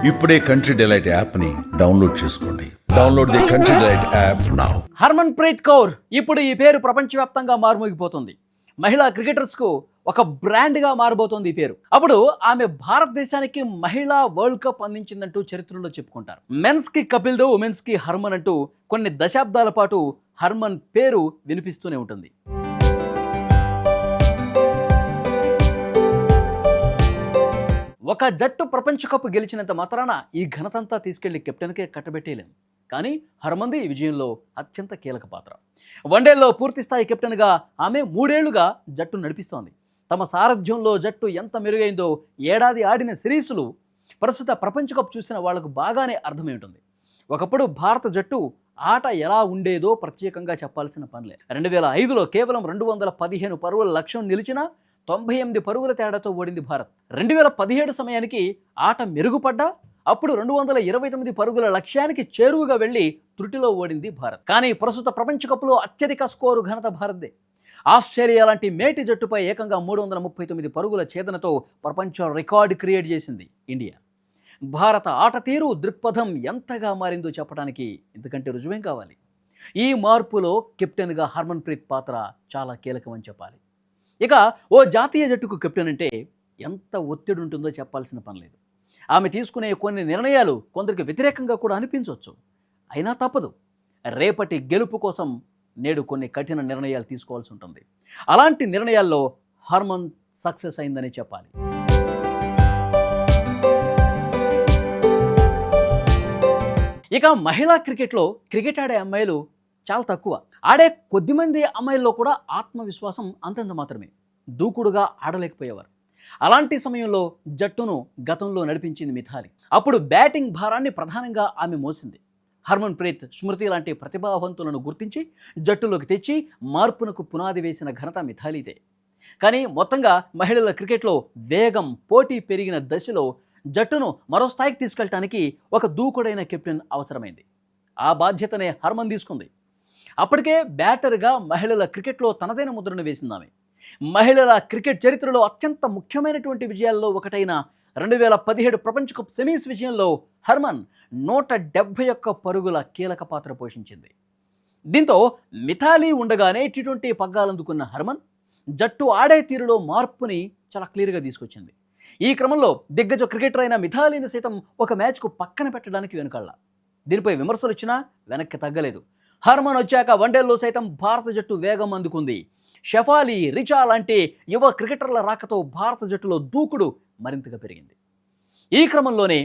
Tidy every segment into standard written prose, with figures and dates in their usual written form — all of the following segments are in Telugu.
ఇప్పుడే కంట్రీ డిలైట్ యాప్ని డౌన్లోడ్ చేసుకోండి. Download the country delight app now. Harman Preet Kaur ఇప్పుడు ఈ పేరు ప్రపంచవ్యాప్తంగా మారుమోగిపోతుంది. మహిళా క్రికెటర్స్కు ఒక బ్రాండ్గా మారబోతోంది ఈ పేరు. అప్పుడు ఆమె భారతదేశానికి మహిళా వరల్డ్ కప్ అందించిందంటూ చరిత్రలో చెప్పుకుంటారు. మెన్స్ కి కపిల్ దేవ్, ఉమెన్స్ కి హర్మన్ అంటూ కొన్ని దశాబ్దాల పాటు హర్మన్ పేరు వినిపిస్తూనే ఉంటుంది. ఒక జట్టు ప్రపంచ కప్ గెలిచినంత మాత్రాన ఈ ఘనతంతా తీసుకెళ్లి కెప్టెన్కే కట్టబెట్టేయలేం. కానీ హర్మన్ది ఈ విజయంలో అత్యంత కీలక పాత్ర. వన్డేల్లో పూర్తిస్థాయి కెప్టెన్గా ఆమె 3 ఏళ్లుగా జట్టు నడిపిస్తోంది. తమ సారథ్యంలో జట్టు ఎంత మెరుగైందో ఏడాది ఆడిన సిరీసులు ప్రస్తుత ప్రపంచ కప్ చూసిన వాళ్లకు బాగానే అర్థమై ఉంటుంది. ఒకప్పుడు భారత జట్టు ఆట ఎలా ఉండేదో ప్రత్యేకంగా చెప్పాల్సిన పనిలే. 2005లో కేవలం 215 పరుగుల లక్ష్యం నిలిచినా 98 పరుగుల తేడాతో ఓడింది భారత్. 2017 సమయానికి ఆట మెరుగుపడ్డా అప్పుడు 229 పరుగుల లక్ష్యానికి చేరువుగా వెళ్లి త్రుటిలో ఓడింది భారత్. కానీ ప్రస్తుత ప్రపంచ కప్లో అత్యధిక స్కోరు ఘనత భారత్దే. ఆస్ట్రేలియా లాంటి మేటి జట్టుపై ఏకంగా 339 పరుగుల ఛేదనతో ప్రపంచ రికార్డు క్రియేట్ చేసింది ఇండియా. భారత ఆట తీరు, దృక్పథం ఎంతగా మారిందో చెప్పడానికి ఇంతకంటే రుజువేం కావాలి. ఈ మార్పులో కెప్టెన్గా హర్మన్ ప్రీత్ పాత్ర చాలా కీలకమని చెప్పాలి. ఇక ఓ జాతీయ జట్టుకు కెప్టెన్ అంటే ఎంత ఒత్తిడి ఉంటుందో చెప్పాల్సిన పని లేదు. ఆమె తీసుకునే కొన్ని నిర్ణయాలు కొందరికి వ్యతిరేకంగా కూడా అనిపించవచ్చు. అయినా తప్పదు. రేపటి గెలుపు కోసం నేడు కొన్ని కఠిన నిర్ణయాలు తీసుకోవాల్సి ఉంటుంది. అలాంటి నిర్ణయాల్లో హర్మన్ సక్సెస్ అయిందని చెప్పాలి. ఇక మహిళా క్రికెట్లో క్రికెట్ ఆడే అమ్మాయిలు చాలా తక్కువ. ఆడే కొద్దిమంది అమ్మాయిల్లో కూడా ఆత్మవిశ్వాసం అంతంత మాత్రమే. దూకుడుగా ఆడలేకపోయేవారు. అలాంటి సమయంలో జట్టును గతంలో నడిపించింది మిథాలి. అప్పుడు బ్యాటింగ్ భారాన్ని ప్రధానంగా ఆమె మోసింది. హర్మన్ ప్రీత్, స్మృతి లాంటి ప్రతిభావంతులను గుర్తించి జట్టులోకి తెచ్చి మార్పునకు పునాది వేసిన ఘనత మిథాలీదే. కానీ మొత్తంగా మహిళల క్రికెట్లో వేగం, పోటీ పెరిగిన దశలో జట్టును మరో స్థాయికి తీసుకెళ్ళటానికి ఒక దూకుడైన కెప్టెన్ అవసరమైంది. ఆ బాధ్యతనే హర్మన్ తీసుకుంది. అప్పటికే బ్యాటర్గా మహిళల క్రికెట్లో తనదైన ముద్రను వేసింది ఆమె. మహిళల క్రికెట్ చరిత్రలో అత్యంత ముఖ్యమైనటువంటి విజయాల్లో ఒకటైన 2017 ప్రపంచ కప్ సెమీస్ విజయంలో హర్మన్ 171 పరుగుల కీలక పాత్ర పోషించింది. దీంతో మిథాలీ ఉండగానే టీ20 పగ్గాలందుకున్న హర్మన్ జట్టు ఆడే తీరులో మార్పుని చాలా క్లియర్గా తీసుకొచ్చింది. ఈ క్రమంలో దిగ్గజ క్రికెటర్ అయిన మిథాలీని సైతం ఒక మ్యాచ్కు పక్కన పెట్టడానికి వెనుకాళ్ళ. దీనిపై విమర్శలు వచ్చినా వెనక్కి తగ్గలేదు. హర్మన్ వచ్చాక వన్డేల్లో సైతం భారత జట్టు వేగం అందుకుంది. షెఫాలి, రిచా లాంటి యువ క్రికెటర్ల రాకతో భారత జట్టులో దూకుడు మరింతగా పెరిగింది. ఈ క్రమంలోనే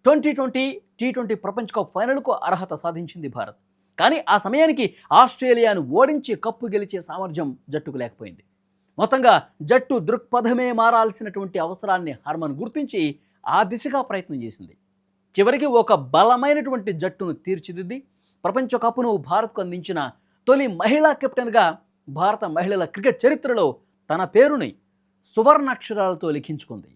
2020 టీ20 ప్రపంచ కప్ ఫైనల్కు అర్హత సాధించింది భారత్. కానీ ఆ సమయానికి ఆస్ట్రేలియాను ఓడించి కప్పు గెలిచే సామర్థ్యం జట్టుకు లేకపోయింది. మొత్తంగా జట్టు దృక్పథమే మారాల్సినటువంటి అవసరాన్ని హర్మన్ గుర్తించి ఆ దిశగా ప్రయత్నం చేసింది. చివరికి ఒక బలమైనటువంటి జట్టును తీర్చిదిద్ది ప్రపంచ కప్ను భారత్కు అందించిన తొలి మహిళా కెప్టెన్గా భారత మహిళల క్రికెట్ చరిత్రలో తన పేరుని సువర్ణాక్షరాలతో లిఖించుకుంది.